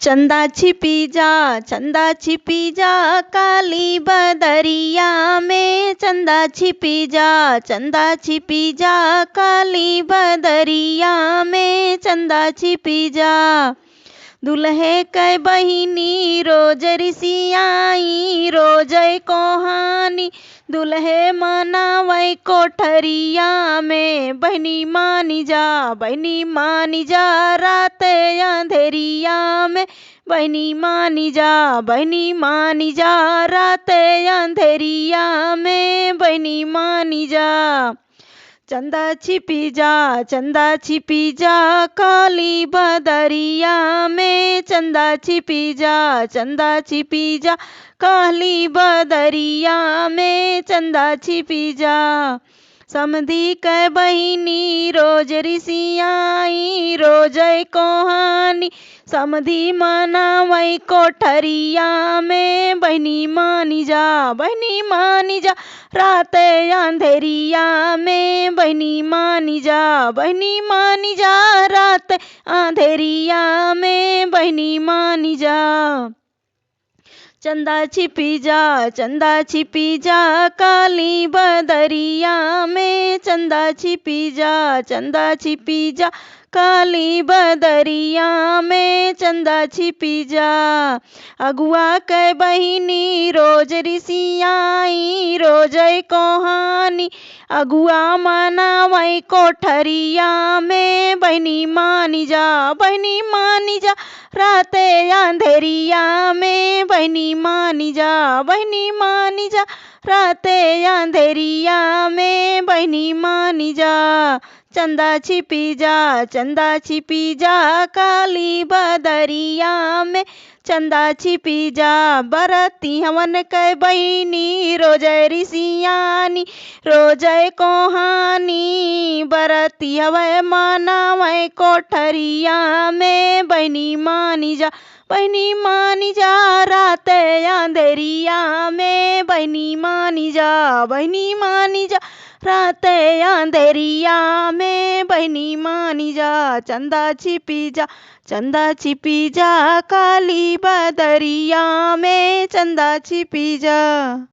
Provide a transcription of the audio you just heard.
चंदा छिपी जा काली बदरिया में। चंदा छिपी जा काली बदरिया में। चंदा छिपी जा दुल्हे कै बहिनी रोज रिसियाई रोज कोहानी। दुल्हे मनावै कोठरिया में। बहनी मानी जा रात अंधेरिया में। बहनी मानी जा रात अंधेरिया में। बहनी मानी जा चंदा छिपी जा काली बदरिया में। चंदा छिपी जा काली बदरिया में। चंदा छिपी जा समधी कै बहिनी रोज रिसियाई रोज कोहानी। समधी मनावै कोठरिया में। बहनी मानी जा रात अंधेरिया में। बहनी मानी जा रात अंधेरिया में। बहनी मानी जा चंदा छिपी जा काली बदरिया में। चंदा छिपी जा काली बदरिया में। चंदा छिपी जा अगुआ कै बहिनी रोज रिसियाई रोज कोहानी। अगुआ मनावै कोठरिया में। बहनी मानी जा रात अंधेरिया में। बहनी मानी जा रात अंधेरिया में। बहनी मानी जा चंदा छिपी जा काली बदरिया में। चंदा छिपी जा बरती हवन कै बहिनी रोज रिसियानी रोज कोहानी। बरती हवै मनावै कोठरिया में। बहनी मानी जा रात अंधेरिया में। बहनी मानी जा रात अंधेरिया में। बहनी मानी जा चंदा छिपी जा काली बदरिया में। चंदा छिपी जा।